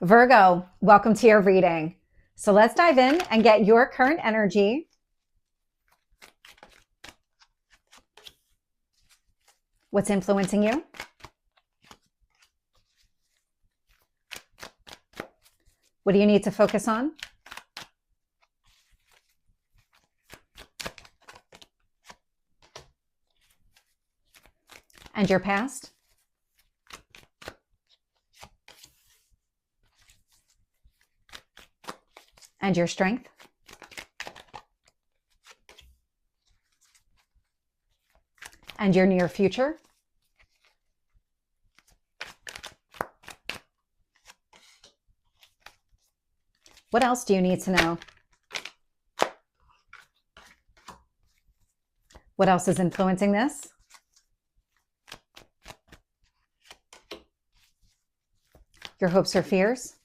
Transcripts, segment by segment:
Virgo, welcome to your reading. So let's dive in and get your current energy. What's influencing you? What do you need to focus on? And your past? And your strength? And your near future? What else do you need to know? What else is influencing this? Your hopes or fears?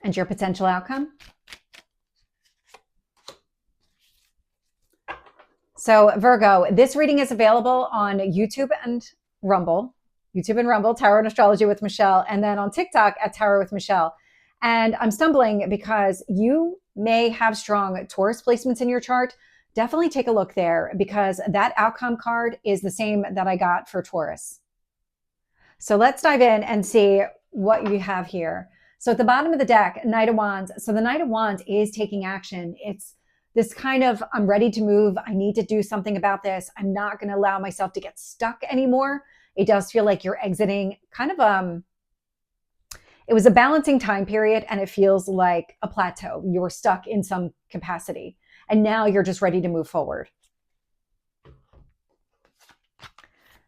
And your potential outcome? So Virgo, this reading is available on YouTube and Rumble, Tarot and Astrology with Michelle, and then on TikTok at Tarot with Michelle. And I'm stumbling because you may have strong Taurus placements in your chart. Definitely take a look there because that outcome card is the same that I got for Taurus. So let's dive in and see what you have here. So at the bottom of the deck, Knight of Wands. So the Knight of Wands is taking action. It's this kind of, I'm ready to move. I need to do something about this. I'm not going to allow myself to get stuck anymore. It does feel like you're exiting kind of, it was a balancing time period and it feels like a plateau. You were stuck in some capacity and now you're just ready to move forward.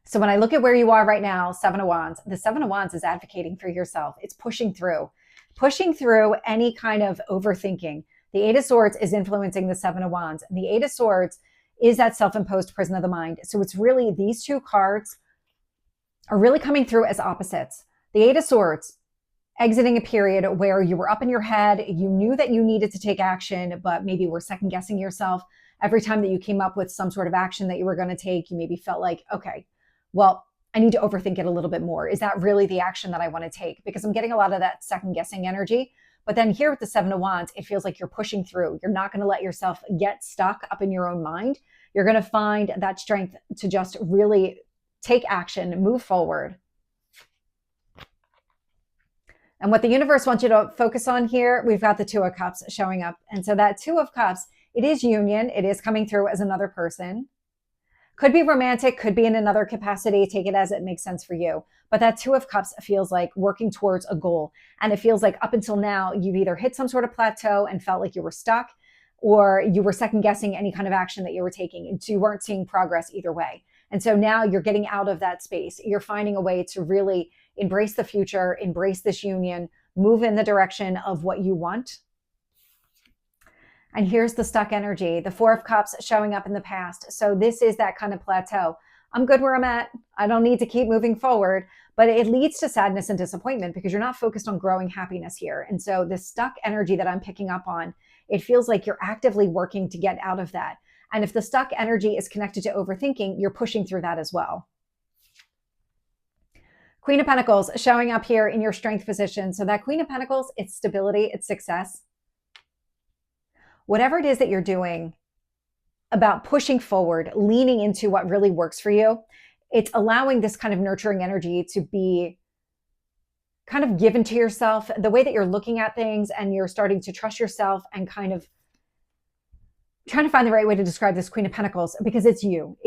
So when I look at where you are right now, Seven of Wands, the Seven of Wands is advocating for yourself. It's pushing through any kind of overthinking. The Eight of Swords is influencing the Seven of Wands. And the Eight of Swords is that self-imposed prison of the mind. So it's really, these two cards are really coming through as opposites. The Eight of Swords, exiting a period where you were up in your head, you knew that you needed to take action, but maybe were second guessing yourself. Every time that you came up with some sort of action that you were going to take, you maybe felt like, okay, well, I need to overthink it a little bit more. Is that really the action that I want to take? Because I'm getting a lot of that second guessing energy. But then here with the Seven of Wands, it feels like you're pushing through. You're not going to let yourself get stuck up in your own mind. You're going to find that strength to just really take action, move forward. And what the universe wants you to focus on here, we've got the Two of Cups showing up. And so that Two of Cups, it is union. It is coming through as another person. Could be romantic, could be in another capacity. Take it as it makes sense for you. But that Two of Cups feels like working towards a goal. And it feels like up until now, you've either hit some sort of plateau and felt like you were stuck, or you were second guessing any kind of action that you were taking. And so you weren't seeing progress either way. And so now you're getting out of that space. You're finding a way to really embrace the future, embrace this union, move in the direction of what you want. And here's the stuck energy, the Four of Cups showing up in the past. So this is that kind of plateau. I'm good where I'm at. I don't need to keep moving forward, but it leads to sadness and disappointment because you're not focused on growing happiness here. And so this stuck energy that I'm picking up on, it feels like you're actively working to get out of that. And if the stuck energy is connected to overthinking, you're pushing through that as well. Queen of Pentacles showing up here in your strength position. So that Queen of Pentacles, it's stability, it's success. Whatever it is that you're doing about pushing forward, leaning into what really works for you, it's allowing this kind of nurturing energy to be kind of given to yourself, the way that you're looking at things, and you're starting to trust yourself and kind of trying to find the right way to describe this Queen of Pentacles, because it's you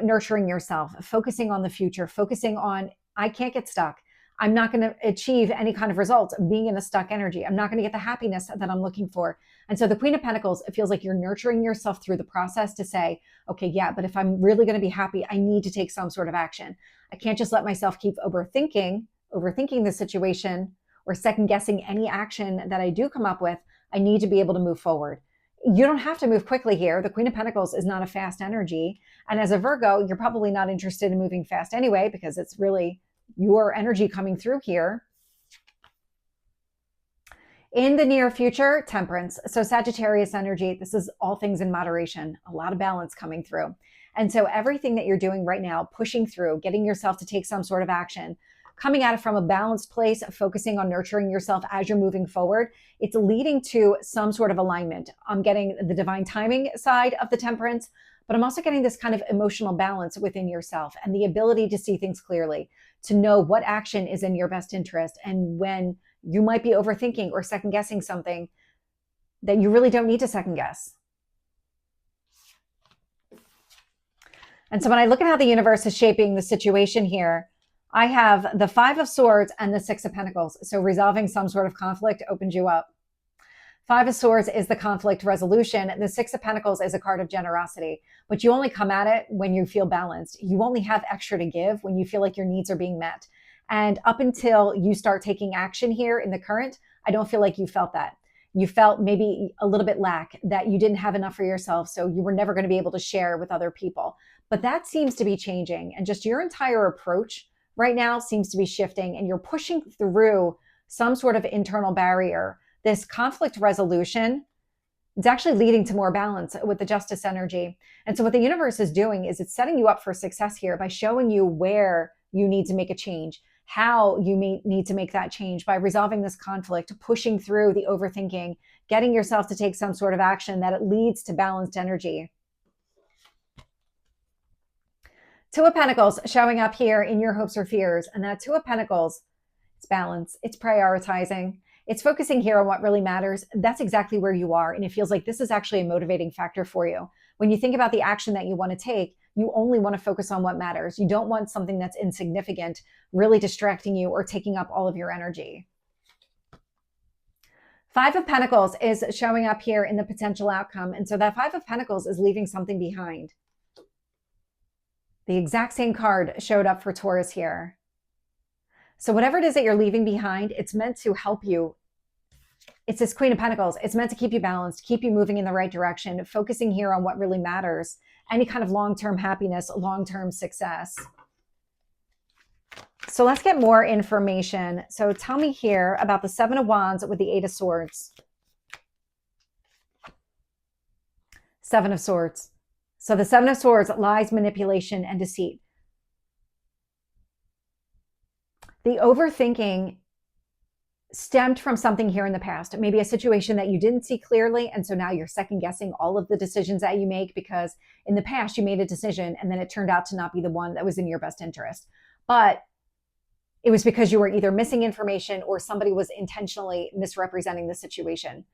nurturing yourself, focusing on the future, focusing on, I can't get stuck. I'm not going to achieve any kind of results being in a stuck energy. I'm not going to get the happiness that I'm looking for. And so the Queen of Pentacles, it feels like you're nurturing yourself through the process to say, okay, yeah, but if I'm really going to be happy, I need to take some sort of action. I can't just let myself keep overthinking the situation or second guessing any action that I do come up with. I need to be able to move forward. You don't have to move quickly here. The Queen of Pentacles is not a fast energy. And as a Virgo, you're probably not interested in moving fast anyway, because it's really your energy coming through here. In the near future, Temperance. So Sagittarius energy, this is all things in moderation, a lot of balance coming through. And so everything that you're doing right now, pushing through, getting yourself to take some sort of action, coming at it from a balanced place, focusing on nurturing yourself as you're moving forward, it's leading to some sort of alignment. I'm getting the divine timing side of the temperance, but I'm also getting this kind of emotional balance within yourself and the ability to see things clearly, to know what action is in your best interest. And when you might be overthinking or second guessing something that you really don't need to second guess. And so when I look at how the universe is shaping the situation here, I have the 5 of Swords and the 6 of Pentacles. So resolving some sort of conflict opens you up. 5 of Swords is the conflict resolution. The 6 of Pentacles is a card of generosity, but you only come at it when you feel balanced. You only have extra to give when you feel like your needs are being met. And up until you start taking action here in the current, I don't feel like you felt that. You felt maybe a little bit lack, that you didn't have enough for yourself, so you were never going to be able to share with other people. But that seems to be changing, and just your entire approach right now seems to be shifting, and you're pushing through some sort of internal barrier. This conflict resolution, it's actually leading to more balance with the justice energy. And so what the universe is doing is it's setting you up for success here by showing you where you need to make a change, how you may need to make that change by resolving this conflict, pushing through the overthinking, getting yourself to take some sort of action that it leads to balanced energy. 2 of Pentacles showing up here in your hopes or fears. And that 2 of Pentacles, it's balance, it's prioritizing, it's focusing here on what really matters. That's exactly where you are. And it feels like this is actually a motivating factor for you. When you think about the action that you want to take, you only want to focus on what matters. You don't want something that's insignificant, really distracting you or taking up all of your energy. 5 of Pentacles is showing up here in the potential outcome. And so that 5 of Pentacles is leaving something behind. The exact same card showed up for Taurus here. So whatever it is that you're leaving behind, it's meant to help you. It's this Queen of Pentacles. It's meant to keep you balanced, keep you moving in the right direction, focusing here on what really matters, any kind of long-term happiness, long-term success. So let's get more information. So tell me here about the 7 of Wands with the 8 of Swords. 7 of Swords. So the 7 of Swords, lies, manipulation, and deceit. The overthinking stemmed from something here in the past, maybe a situation that you didn't see clearly. And so now you're second guessing all of the decisions that you make because in the past you made a decision and then it turned out to not be the one that was in your best interest. But it was because you were either missing information or somebody was intentionally misrepresenting the situation.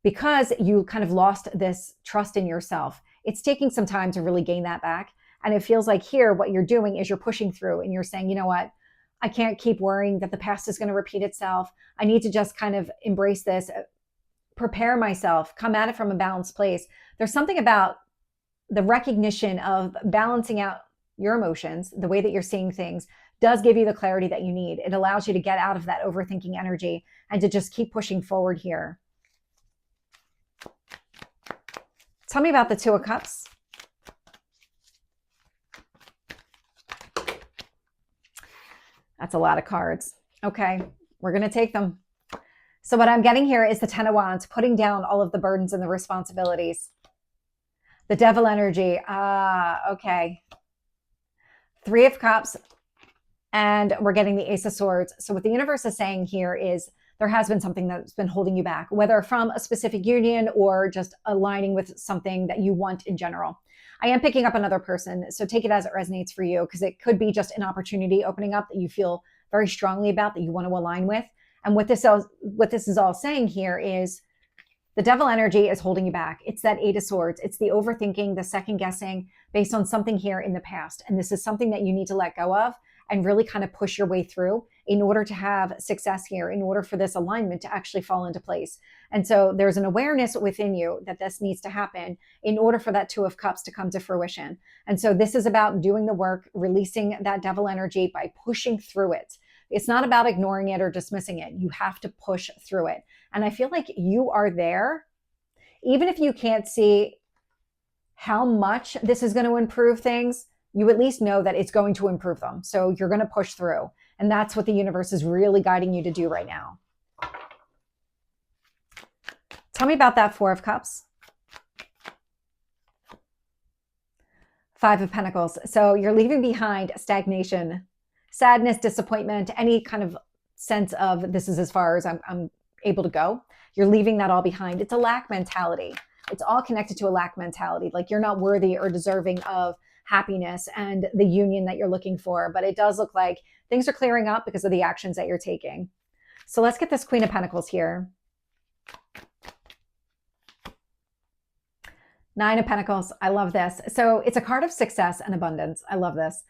Because you kind of lost this trust in yourself, it's taking some time to really gain that back. And it feels like here, what you're doing is you're pushing through and you're saying, you know what? I can't keep worrying that the past is going to repeat itself. I need to just kind of embrace this, prepare myself, come at it from a balanced place. There's something about the recognition of balancing out your emotions, the way that you're seeing things, does give you the clarity that you need. It allows you to get out of that overthinking energy and to just keep pushing forward here. Tell me about the 2 of Cups. That's a lot of cards. Okay, we're going to take them. So what I'm getting here is the 10 of Wands, putting down all of the burdens and the responsibilities. The Devil energy. Okay. 3 of Cups. And we're getting the Ace of Swords. So what the universe is saying here is there has been something that's been holding you back, whether from a specific union or just aligning with something that you want in general. I am picking up another person, so take it as it resonates for you, because it could be just an opportunity opening up that you feel very strongly about, that you want to align with. And what this is all saying here is the Devil energy is holding you back. It's that 8 of Swords. It's the overthinking, the second guessing based on something here in the past. And this is something that you need to let go of and really kind of push your way through in order to have success here, in order for this alignment to actually fall into place. And so there's an awareness within you that this needs to happen in order for that 2 of Cups to come to fruition. And so this is about doing the work, releasing that Devil energy by pushing through it. It's not about ignoring it or dismissing it. You have to push through it. And I feel like you are there, even if you can't see how much this is going to improve things, you at least know that it's going to improve them. So you're going to push through. And that's what the universe is really guiding you to do right now. Tell me about that 4 of Cups. Five of Pentacles. So you're leaving behind stagnation, sadness, disappointment, any kind of sense of this is as far as I'm able to go. You're leaving that all behind. It's a lack mentality. It's all connected to a lack mentality. Like you're not worthy or deserving of happiness and the union that you're looking for. But it does look like things are clearing up because of the actions that you're taking. So let's get this Queen of Pentacles here. Nine of Pentacles. I love this. So it's a card of success and abundance. I love this.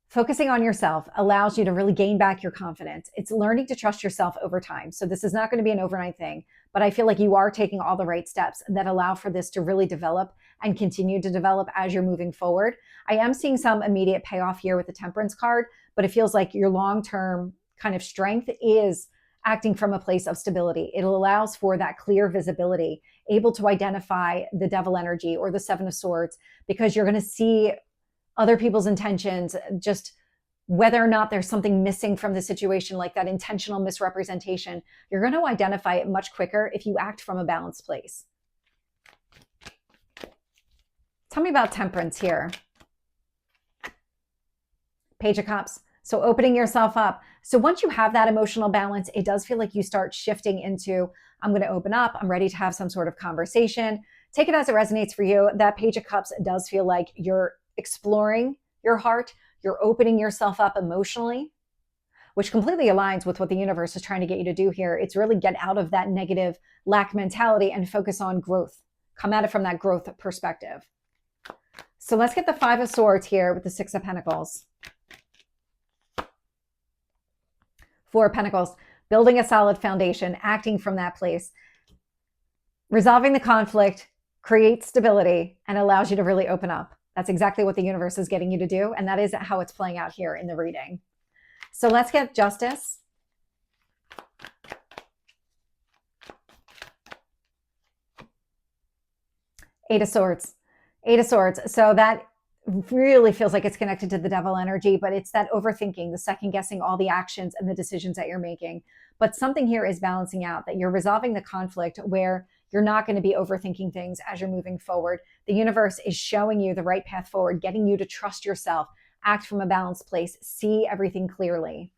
Focusing on yourself allows you to really gain back your confidence. It's learning to trust yourself over time. So this is not going to be an overnight thing, but I feel like you are taking all the right steps that allow for this to really develop and continue to develop as you're moving forward. I am seeing some immediate payoff here with the Temperance card, but it feels like your long-term kind of strength is acting from a place of stability. It allows for that clear visibility, able to identify the devil energy or the Seven of Swords, because you're going to see other people's intentions, just whether or not there's something missing from the situation, like that intentional misrepresentation. You're going to identify it much quicker if you act from a balanced place. Tell me about Temperance here. Page of Cups. So opening yourself up. So once you have that emotional balance, it does feel like you start shifting into, I'm going to open up. I'm ready to have some sort of conversation. Take it as it resonates for you. That Page of Cups does feel like you're exploring your heart. You're opening yourself up emotionally, which completely aligns with what the universe is trying to get you to do here. It's really get out of that negative lack mentality and focus on growth. Come at it from that growth perspective. So let's get the Five of Swords here with the Six of Pentacles. Four of Pentacles, building a solid foundation, acting from that place. Resolving the conflict creates stability and allows you to really open up. That's exactly what the universe is getting you to do. And that is how it's playing out here in the reading. So let's get Justice. Eight of Swords. Eight of Swords. So that really feels like it's connected to the devil energy, but it's that overthinking, the second guessing all the actions and the decisions that you're making. But something here is balancing out, that you're resolving the conflict where you're not going to be overthinking things as you're moving forward. The universe is showing you the right path forward, getting you to trust yourself, act from a balanced place, see everything clearly.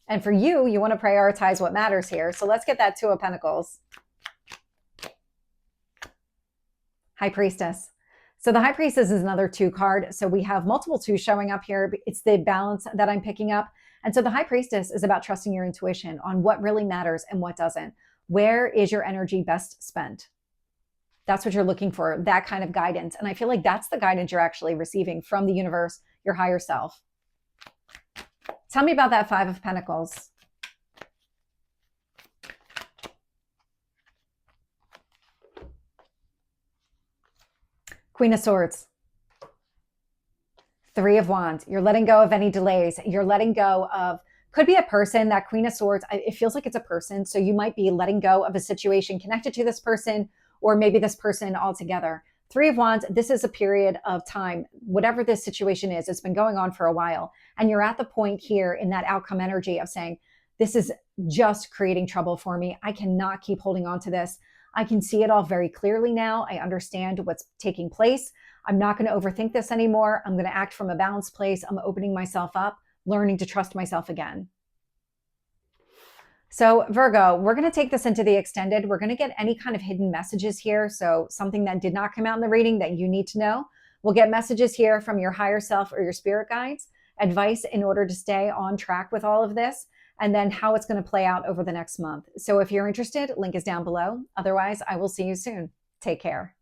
And for you, you want to prioritize what matters here. So let's get that Two of Pentacles. High Priestess. So the High Priestess is another two card. So we have multiple twos showing up here. It's the balance that I'm picking up. And so the High Priestess is about trusting your intuition on what really matters and what doesn't. Where is your energy best spent? That's what you're looking for, that kind of guidance. And I feel like that's the guidance you're actually receiving from the universe, your higher self. Tell me about that Five of Pentacles. Queen of Swords. Three of Wands. You're letting go of any delays. You're letting go of, could be a person, that Queen of Swords. It feels like it's a person. So you might be letting go of a situation connected to this person, or maybe this person altogether. Three of Wands. This is a period of time, whatever this situation is, it's been going on for a while. And you're at the point here in that outcome energy of saying, this is just creating trouble for me. I cannot keep holding on to this. I can see it all very clearly now. I understand what's taking place. I'm not going to overthink this anymore. I'm going to act from a balanced place. I'm opening myself up, learning to trust myself again. So Virgo, we're going to take this into the extended. We're going to get any kind of hidden messages here. So something that did not come out in the reading that you need to know. We'll get messages here from your higher self or your spirit guides, advice in order to stay on track with all of this, and then how it's going to play out over the next month. So if you're interested, link is down below. Otherwise, I will see you soon. Take care.